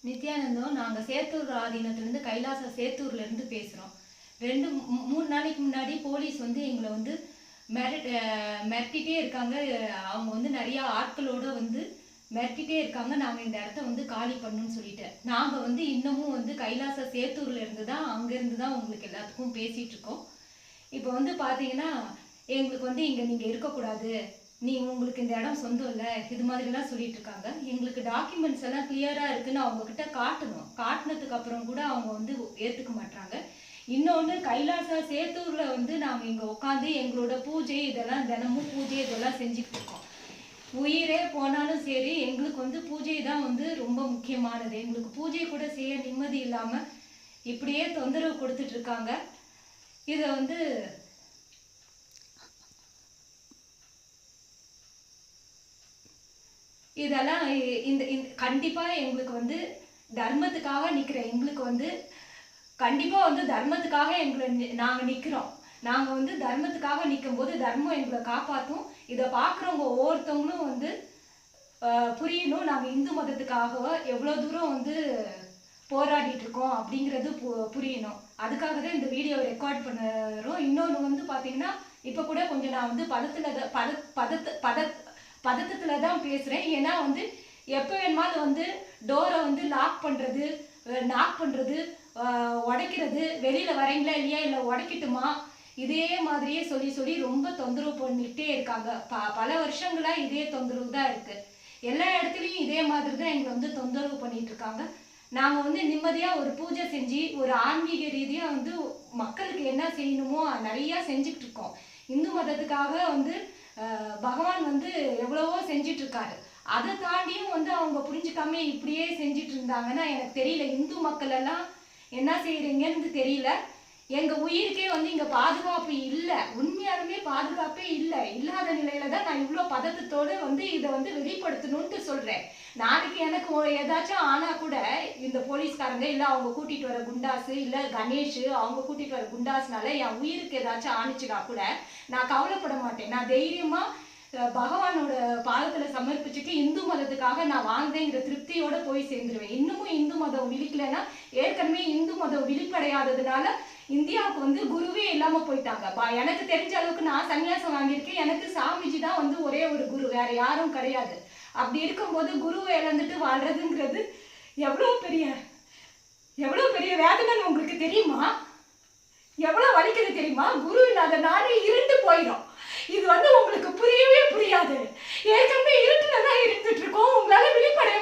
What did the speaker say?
நித்யானந்தம். நாங்கள் சேத்தூர் ஆதீனத்துலேருந்து கைலாச சேத்தூர்லேருந்து பேசுகிறோம். 2-3 நாளைக்கு முன்னாடி போலீஸ் வந்து எங்களை வந்து மிரட்டிகிட்டே இருக்காங்க. அவங்க வந்து நிறையா ஆட்களோடு வந்து மிரட்டிகிட்டே இருக்காங்க. நாங்கள் இந்த இடத்த வந்து காலி பண்ணணும்னு சொல்லிட்டு நாங்கள் வந்து இன்னமும் வந்து கைலாச சேத்தூர்லேருந்து தான் அங்கேருந்து தான் உங்களுக்கு எல்லாத்துக்கும் பேசிகிட்டு இருக்கோம். இப்போ வந்து பார்த்தீங்கன்னா எங்களுக்கு வந்து இங்கே நீங்கள் இருக்கக்கூடாது, உங்களுக்கு இந்த இடம் சொந்தம் இல்லை, இது மாதிரிலாம் சொல்லிட்டு இருக்காங்க. எங்களுக்கு டாக்குமெண்ட்ஸ் எல்லாம் கிளியராக இருக்குன்னு அவங்கக்கிட்ட காட்டணும். காட்டினதுக்கு அப்புறம் கூட அவங்க வந்து ஏற்றுக்க மாட்டாங்க. இன்னொன்று, கைலாச சேத்தூரில் வந்து நாங்கள் இங்கே உட்காந்து எங்களோட பூஜை இதெல்லாம் தினமும் பூஜை இதெல்லாம் செஞ்சுட்டு இருக்கோம். உயிரே போனாலும் சரி, எங்களுக்கு வந்து பூஜை தான் வந்து ரொம்ப முக்கியமானது. எங்களுக்கு பூஜை கூட செய்ய நிம்மதி இல்லாமல் இப்படியே தொந்தரவு கொடுத்துட்டு இருக்காங்க. இதை வந்து இதெல்லாம் இந்த கண்டிப்பாக எங்களுக்கு வந்து தர்மத்துக்காக நிற்கிற எங்களுக்கு வந்து கண்டிப்பாக வந்து தர்மத்துக்காக நாங்கள் நிற்கிறோம். நாங்கள் வந்து தர்மத்துக்காக நிற்கும் போது தர்மம் எங்களை காப்பாற்றும். இதை பார்க்குறவங்க ஒவ்வொருத்தவங்களும் வந்து புரியணும். நாங்கள் இந்து மதத்துக்காக எவ்வளோ தூரம் வந்து போராடிட்டு இருக்கோம் அப்படிங்கிறது புரியணும். அதுக்காக தான் இந்த வீடியோவை ரெக்கார்ட் பண்ணுறோம். இன்னொன்று வந்து பார்த்தீங்கன்னா இப்போ கூட கொஞ்சம் நான் வந்து பதட்டத்தில் தான் பேசுகிறேன். ஏன்னா வந்து எப்போ வேணுமாலும் வந்து டோரை வந்து லாக் பண்ணுறது, நாக் பண்ணுறது, உடைக்கிறது, வெளியில் வரீங்களா இல்லையா, இல்லை உடைக்கட்டுமா, இதே மாதிரியே சொல்லி சொல்லி ரொம்ப தொந்தரவு பண்ணிக்கிட்டே இருக்காங்க. பல வருஷங்களாக இதே தொந்தரவு தான் இருக்குது. எல்லா இடத்துலையும் இதே மாதிரி தான் எங்களை வந்து தொந்தரவு பண்ணிட்டு இருக்காங்க. நாங்கள் வந்து நிம்மதியாக ஒரு பூஜை செஞ்சு ஒரு ஆன்மீக ரீதியாக வந்து மக்களுக்கு என்ன செய்யணுமோ நிறையா செஞ்சுக்கிட்டு இருக்கோம். இந்து மதத்துக்காக வந்து பகவான் வந்து எவ்வளவோ செஞ்சிட்டு இருக்காரு. அதை தாண்டியும் வந்து அவங்க புரிஞ்சுக்காம இப்படியே செஞ்சிட்டு இருந்தாங்கன்னா எனக்கு தெரியல, இந்து மக்கள் எல்லாம் என்ன செய்யறீங்கன்னு தெரியல. எங்க உயிருக்கே வந்து இங்க பாதுகாப்பு இல்லை, உண்மையாலுமே பாதுகாப்பே இல்லாத நிலையில தான் நான் இவ்வளோ பதட்டத்தோடு வந்து இதை வந்து வெளிப்படுத்தணும்னு சொல்றேன். நாளைக்கு எனக்கு ஏதாச்சும் ஆனா கூட இந்த போலீஸ்காரங்க இல்லை அவங்க கூட்டிட்டு வர குண்டாசு இல்லை கணேஷ் அவங்க கூட்டிட்டு வர குண்டாஸ்னால என் உயிருக்கு ஏதாச்சும் ஆணுச்சுன்னா கூட நான் கவலைப்பட மாட்டேன். நான் தைரியமா பகவானோட பாதத்துல சமர்ப்பிச்சுட்டு இந்து மதத்துக்காக நான் வாழ்ந்தேங்கிற திருப்தியோட போய் சேர்ந்துருவேன். இன்னமும் இந்து மதம் விழிக்கலைன்னா, ஏற்கனவே இந்து மதம் விழிப்படையாததுனால இந்தியாவுக்கு வந்து குருவே இல்லாம போயிட்டாங்க. எனக்கு தெரிஞ்ச அளவுக்கு நான் சன்னியாசம் வாங்கியிருக்கேன். எனக்கு சாமிஜி தான் வந்து ஒரே ஒரு குரு, வேற யாரும் கிடையாது. அப்படி இருக்கும்போது குருவை இழந்துட்டு வாழ்றதுங்கிறது எவ்வளவு பெரிய வேதனைன்னு உங்களுக்கு தெரியுமா? எவ்வளவு வலிக்குது தெரியுமா? குரு இல்லாத நாடு இருண்டு போயிடும். இது வந்து உங்களுக்கு புரியவே புரியாது. ஏற்கனவே இருட்டுல தான் இருந்துட்டு இருக்கோம். உங்களால விழிப்படைய